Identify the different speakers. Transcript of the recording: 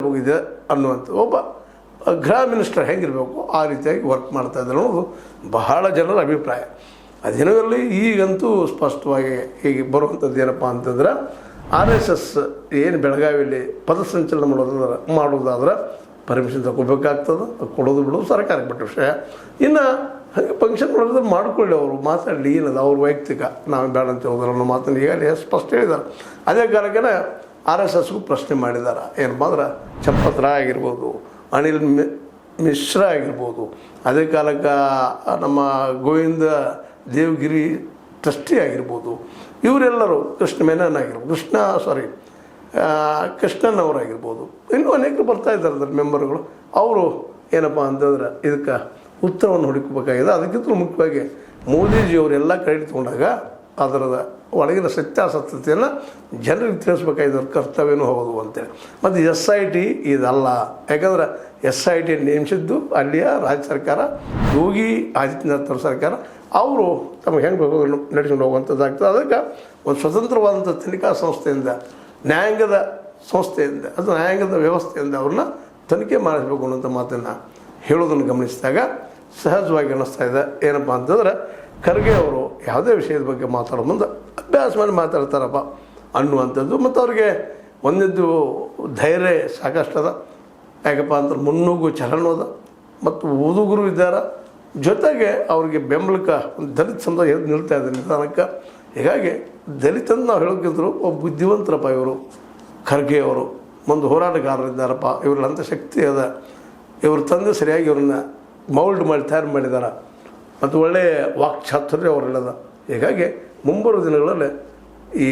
Speaker 1: ಹೋಗಿದೆ ಅನ್ನುವಂಥ ಒಬ್ಬ ಗೃಹ ಮಿನಿಸ್ಟರ್ ಹೆಂಗಿರಬೇಕು ಆ ರೀತಿಯಾಗಿ ವರ್ಕ್ ಮಾಡ್ತಾ ಇದ್ದಾರೆ ಅನ್ನೋದು ಬಹಳ ಜನರ ಅಭಿಪ್ರಾಯ. ಅದೇನೋ ಇರಲಿ, ಈಗಂತೂ ಸ್ಪಷ್ಟವಾಗಿ ಹೀಗೆ ಬರುವಂಥದ್ದು ಏನಪ್ಪ ಅಂತಂದ್ರೆ RSS ಏನು ಬೆಳಗಾವಿಯಲ್ಲಿ ಪಥಸಂಚಲನ ಮಾಡೋದಾದ್ರೆ ಪರ್ಮಿಷನ್ ತಗೋಬೇಕಾಗ್ತದೆ, ಕೊಡೋದು ಬಿಡೋದು ಸರ್ಕಾರಕ್ಕೆ ಬಿಟ್ಟ ವಿಷಯ. ಇನ್ನು ಹಾಗೆ ಫಂಕ್ಷನ್ ಮಾಡೋದ್ರೆ ಮಾಡ್ಕೊಳ್ಳಿ, ಅವರು ಮಾತಾಡಲಿ, ಏನದು ಅವ್ರ ವೈಯಕ್ತಿಕ, ನಾವು ಬೇಡ ಅಂತ ಹೋದ್ರೆ ಅನ್ನೋ ಮಾತನ್ನು ಈಗಾಗಲೇ ಸ್ಪಷ್ಟ ಹೇಳಿದ್ದಾರೆ. ಅದೇ ಕಾರಣಕ್ಕೆ RSSಗೂ ಪ್ರಶ್ನೆ ಮಾಡಿದ್ದಾರೆ. ಏನಪ್ಪ ಅಂದ್ರೆ ಚಂಪತ್ ರಾಯ್ ಆಗಿರ್ಬೋದು, ಅನಿಲ್ ಮಿಶ್ರಾ ಆಗಿರ್ಬೋದು, ಅದೇ ಕಾಲಕ್ಕೆ ನಮ್ಮ ಗೋವಿಂದ ದೇವಗಿರಿ ಟ್ರಸ್ಟಿ ಆಗಿರ್ಬೋದು, ಇವರೆಲ್ಲರೂ ಕೃಷ್ಣ ಮೆನನ್ ಆಗಿರ್ಬೋದು, ಕೃಷ್ಣನ್ ಅವರಾಗಿರ್ಬೋದು, ಇನ್ನೂ ಅನೇಕರು ಬರ್ತಾ ಇದ್ದಾರೆ ಅದರ ಮೆಂಬರ್ಗಳು. ಅವರು ಏನಪ್ಪ ಅಂತಂದ್ರೆ ಇದಕ್ಕೆ ಉತ್ತರವನ್ನು ಹುಡುಕಬೇಕಾಗಿದೆ. ಅದಕ್ಕಿಂತ ಮುಖ್ಯವಾಗಿ ಮೋದಿಜಿಯವರೆಲ್ಲ ಕ್ರೆಡಿಟ್ ತೊಗೊಂಡಾಗ ಅದರದ ಒಳಗಿನ ಸತ್ಯಾಸತ್ಯತೆಯನ್ನು ಜನರಿಗೆ ತಿಳಿಸ್ಬೇಕಾಗಿದ್ದ ಕರ್ತವ್ಯನೂ ಹೌದು ಅಂತೇಳಿ. ಮತ್ತು SIT ಇದಲ್ಲ, ಯಾಕಂದ್ರೆ SIT ನೇಮಿಸಿದ್ದು ಅಲ್ಲಿಯ ರಾಜ್ಯ ಸರ್ಕಾರ, ಯೋಗಿ ಆದಿತ್ಯನಾಥ್ ಅವ್ರ ಸರ್ಕಾರ. ಅವರು ತಮಗೆ ಹೆಂಗೆ ಬೇಕು ನಡೆಸ್ಕೊಂಡು ಹೋಗುವಂಥದ್ದಾಗ್ತದೆ. ಅದಕ್ಕೆ ಒಂದು ಸ್ವತಂತ್ರವಾದಂಥ ತನಿಖಾ ಸಂಸ್ಥೆಯಿಂದ, ನ್ಯಾಯಾಂಗದ ಸಂಸ್ಥೆಯಿಂದ, ಅದು ನ್ಯಾಯಾಂಗದ ವ್ಯವಸ್ಥೆಯಿಂದ ಅವ್ರನ್ನ ತನಿಖೆ ಮಾಡಿಸ್ಬೇಕು ಅನ್ನೋಂಥ ಮಾತನ್ನು ಹೇಳೋದನ್ನು ಗಮನಿಸಿದಾಗ ಸಹಜವಾಗಿ ಅನ್ನಿಸ್ತಾ ಇದೆ ಏನಪ್ಪ ಅಂತಂದ್ರೆ ಖರ್ಗೆ ಅವರು ಯಾವುದೇ ವಿಷಯದ ಬಗ್ಗೆ ಮಾತಾಡೋ ಮುಂದೆ ಅಭ್ಯಾಸ ಮಾಡಿ ಮಾತಾಡ್ತಾರಪ್ಪ ಅನ್ನುವಂಥದ್ದು. ಮತ್ತು ಅವ್ರಿಗೆ ಒಂದಿದ್ದು ಧೈರ್ಯ ಸಾಕಷ್ಟು ಅದ. ಯಾಕಪ್ಪ ಅಂದ್ರೆ ಮುನ್ನುಗ್ಗು ಚಲನದ ಮತ್ತು ಓದುಗರು ಇದ್ದಾರೆ. ಜೊತೆಗೆ ಅವ್ರಿಗೆ ಬೆಂಬಲಕ್ಕೆ ಒಂದು ದಲಿತ ಸಮುದಾಯ ನಿಲ್ತಾ ಇದೆ ನಿಧಾನಕ್ಕೆ. ಹೀಗಾಗಿ ದಲಿತಂದು ನಾವು ಹೇಳೋಕ್ಕಿದ್ರು ಒಬ್ಬ ಬುದ್ಧಿವಂತರಪ್ಪ ಇವರು ಖರ್ಗೆ ಅವರು, ಒಂದು ಹೋರಾಟಗಾರರಿದ್ದಾರಪ್ಪ, ಇವ್ರಲ್ಲಂಥ ಶಕ್ತಿ ಅದ. ಇವ್ರ ತಂದೆ ಸರಿಯಾಗಿ ಇವ್ರನ್ನ ಮೌಲ್ಡ್ ಮಾಡಿ ತಯಾರು ಮಾಡಿದ್ದಾರೆ ಮತ್ತು ಒಳ್ಳೆಯ ವಾಕ್ಚಾತುರ್ಯ ಅವರೆಲ್ಲದ. ಹೀಗಾಗಿ ಮುಂಬರುವ ದಿನಗಳಲ್ಲಿ ಈ